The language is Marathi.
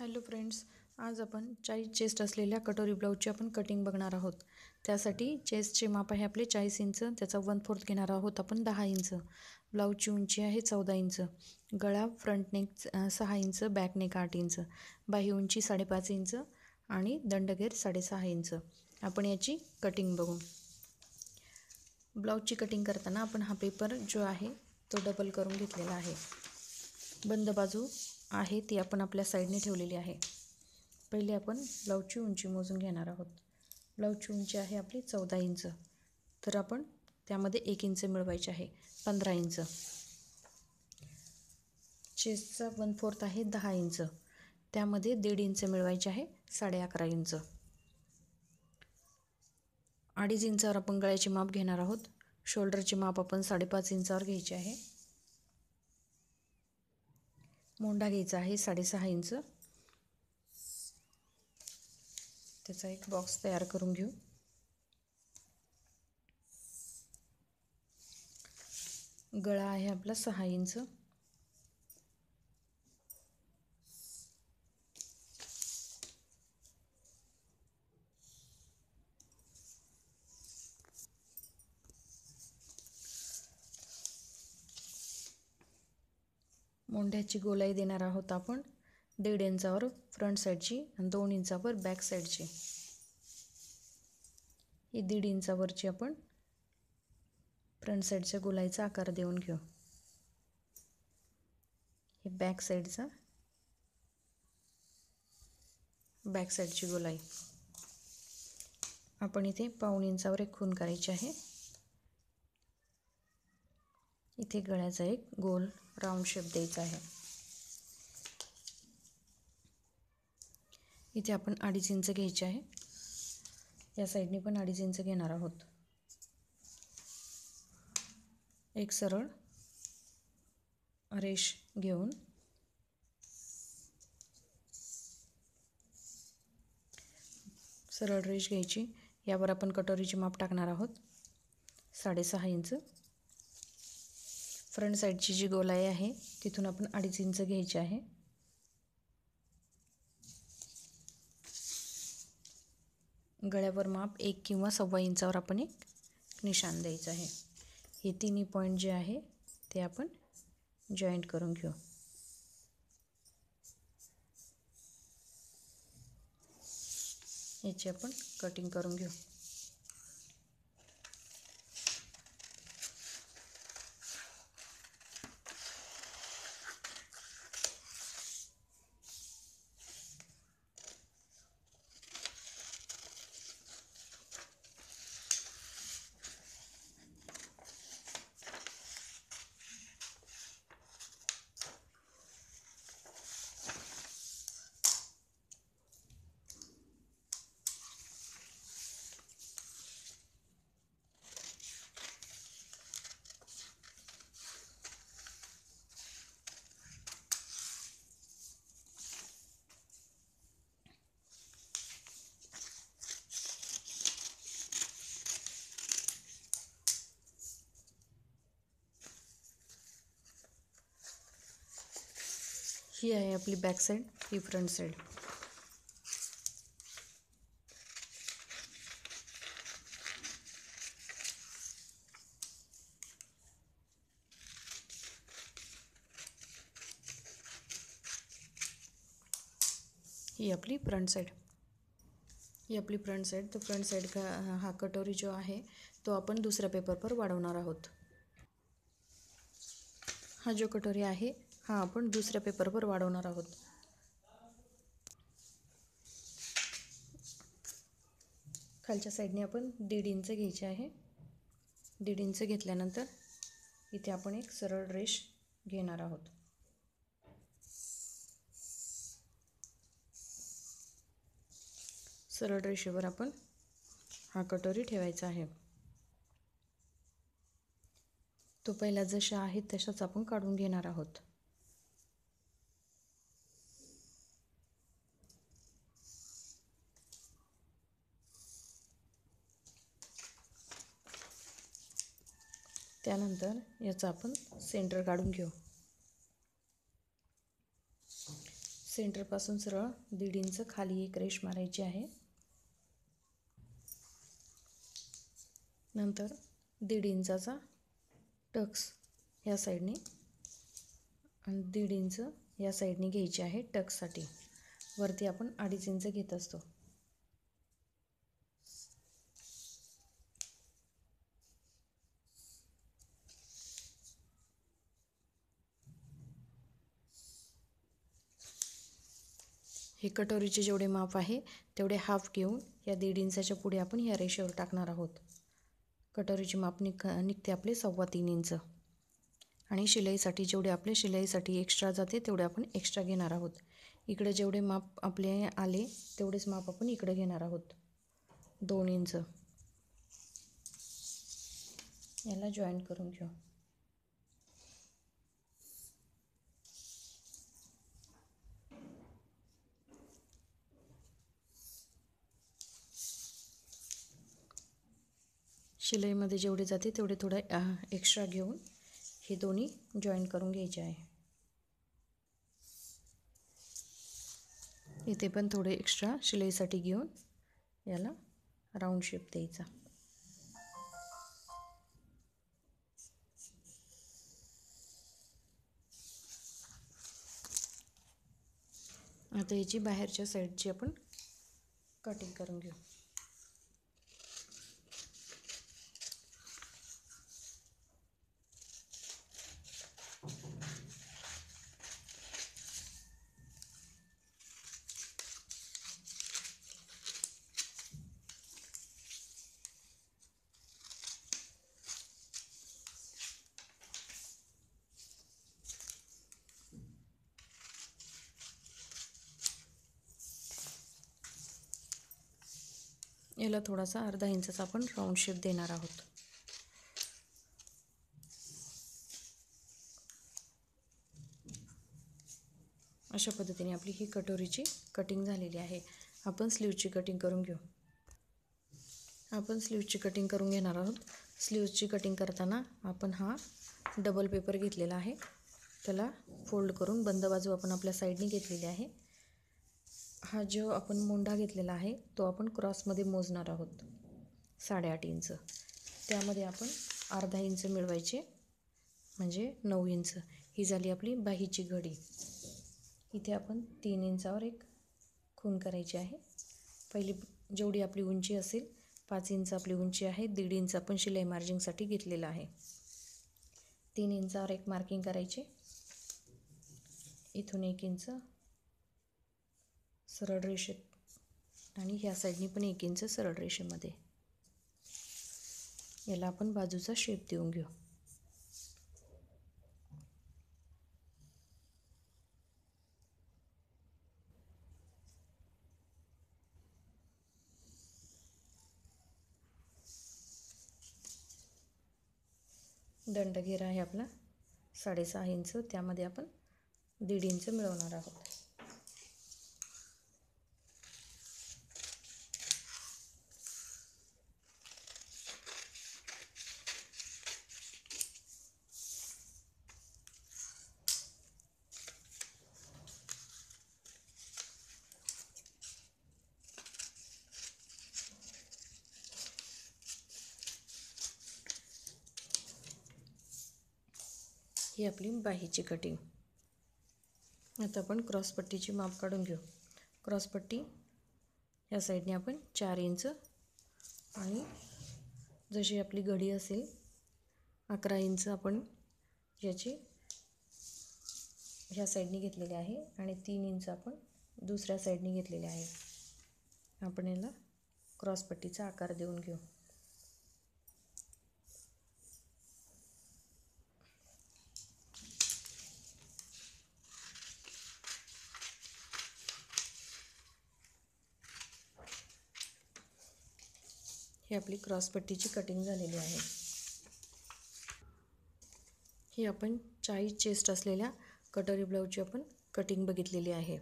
हॅलो फ्रेंड्स, आज आपण 40 चेस्ट असलेल्या कटोरी ब्लाऊजची आपण कटिंग बघणार आहोत. त्यासाठी चेस्टचे माप आहे आपले 40 इंच, त्याचा 1/4 घेणार आहोत आपण 10 इंच. ब्लाऊजची उंची आहे 14 इंच. गळा front neck 6 inch, back neck 8 inch, बाही उंची 5.5 इंच आणि दंडघेर 6.5 इंच. आपण याची कटिंग बघू. ब्लाऊजची कटिंग करताना आपण हा पेपर जो आहे तो डबल करून घेतलेला आहे. बंद बाजू आहे ती आपण आपल्या साईडने ठेवलेली आहे. पहिले आपण ब्लाऊजची उंची मोजून घेणार आहोत. ब्लाऊजची उंची आहे आपली 14 इंच, तर आपण त्यामध्ये 1 इंच मिळवायचे आहे, 15 इंच. चेस्टचा 1/4 आहे 10 इंच, त्यामध्ये 1.5 इंच मिळवायचे आहे, 11.5 इंच. 2.5 इंचावर आपण गळ्याचे माप घेणार आहोत. शोल्डरचे माप आपण 5.5 इंचावर घ्यायचे आहे. मोंढा घ्यायचा आहे 6.5 इंच. त्याचा एक बॉक्स तयार करून घेऊ. गळा आहे आपला 6 इंच. मोंढ्याची गोलाई देणार आहोत आपण 1.5 इंचावर फ्रंट साईडची आणि 2 इंचावर बॅक साईडची. ही 1.5 इंचावरची आपण फ्रंट साईडच्या गोलाईचा आकार देऊन घेऊ. हे बॅक साईडची गोलाई. आपण इथे 1.5 इंचावर एक खूण करायची आहे. इथे गळ्याचा एक गोल राऊंड शेप द्यायचा आहे. इथे आपण 2.5 इंच घ्यायचे आहे. या साईडने पण 2.5 इंच घेणार आहोत. एक सरळ रेष घेऊन सरळ रेष घ्यायची. यावर आपण कटोरीचे माप टाकणार आहोत 6.5 इंच. फ्रंट साईडची जी गोलाई आहे तिथून आपण 2.5 इंच घ्यायचे आहे. गळ्यावर माप 1 किंवा 1.25 इंचावर आपण एक निशाण द्यायचं आहे. हे तिन्ही पॉईंट जे आहे ते आपण जॉईंट करून घेऊ. याची आपण कटिंग करून घेऊ. ही आहे आपली बॅक साईड, ही फ्रंट साईड. ही आपली फ्रंट साईड. तर फ्रंट साईड का हा कटोरी जो आहे तो आपण दुसऱ्या पेपरवर वाढवणार आहोत. हा जो कटोरी आहे हा आपण दुसऱ्या पेपरवर वाढवणार आहोत. खालच्या साईडने आपण 1.5 इंच घ्यायचे आहे. 1.5 इंच घेतल्यानंतर इथे आपण एक सरळ रेष घेणार आहोत. सरळ रेषेवर आपण हा कटोरी ठेवायचा आहे. तो पहिला जशा आहे तशाच आपण काढून घेणार आहोत. त्यानंतर याचा आपण सेंटर काढून घेऊ. सेंटरपासून सरळ 1.5 इंच खाली एक रेष मारायची आहे. नंतर 1.5 इंचाचा टक्स ह्या साईडने आणि 1.5 इंच या साईडने घ्यायची आहे टक्ससाठी. वरती आपण 2.5 इंच घेत असतो. हे कटोरीचे जेवढे माप आहे तेवढे हाफ घेऊन या 1.5 इंचाच्या पुढे आपण या रेषेवर टाकणार आहोत. कटोरीचे माप निघते आपले 3.25 इंच. आणि शिलाईसाठी जेवढे आपले शिलाईसाठी एक्स्ट्रा जाते तेवढे आपण एक्स्ट्रा घेणार आहोत. इकडे जेवढे माप आपले आले तेवढेच माप आपण इकडे घेणार आहोत. 2 इंच याला जॉईंट करून घेऊ. शिलाईमध्ये जेवढे जाते तेवढे थोडं एक्स्ट्रा घेऊन हे दोन्ही जॉईंट करून घ्यायचे आहे. इथे पण थोडे एक्स्ट्रा शिलाईसाठी घेऊन याला राऊंड शेप द्यायचा. आता याची बाहेरच्या साईडची आपण कटिंग करून घेऊ. याला थोडासा अर्धा इंचाचा आपण राऊंड शेप देणार आहोत. अशा पद्धतीने आपली ही कटोरीची कटिंग झालेली आहे. आपण स्लीवची कटिंग करून घेऊ. आपण स्लीवची कटिंग करून घेणार आहोत. स्लीवची कटिंग करताना आपण हा डबल पेपर घेतलेला आहे. त्याला फोल्ड करून बंद बाजू आपण आपल्या साईडने घेतलेली आहे. हा जो आपण मोंढा घेतलेला आहे तो आपण क्रॉसमध्ये मोजणार आहोत 8.5 इंच. त्यामध्ये आपण अर्धा इंच मिळवायचे म्हणजे 9 इंच. ही झाली आपली बाहीची घडी. इथे आपण 3 इंचावर एक खूण करायची आहे. पहिली जेवढी आपली उंची असेल 5 इंच आपली उंची आहे. 1.5 इंच आपण शिलाई मार्जिंगसाठी घेतलेला आहे. 3 इंचावर एक मार्किंग करायचे. इथून 1 इंच सरळ रेषेत आणि ह्या साईडनी पण 1 इंच सरळ रेषेमध्ये. याला आपण बाजूचा शेप देऊन घेऊ. दंडघेरा आहे आपला 6.5 इंच. त्यामध्ये आपण 1.5 इंच मिळवणार आहोत. ही आपली बाहीची कटिंग. आता आपण क्रॉसपट्टीची माप काढून घेऊ. क्रॉसपट्टी या साईडने आपण 4 इंच आणि जशी आपली घडी असेल 11 इंच आपण याची ह्या साईडने घेतलेली आहे आणि 3 इंच आपण दुसऱ्या साईडने घेतलेले आहे. आपण याला क्रॉसपट्टीचा आकार देऊन घेऊ. ही आपली क्रॉसपट्टीची कटिंग झालेली आहे. ही आपण 40 चेस्ट असलेल्या कटोरी ब्लाऊजची आपण कटिंग बघितलेली आहे.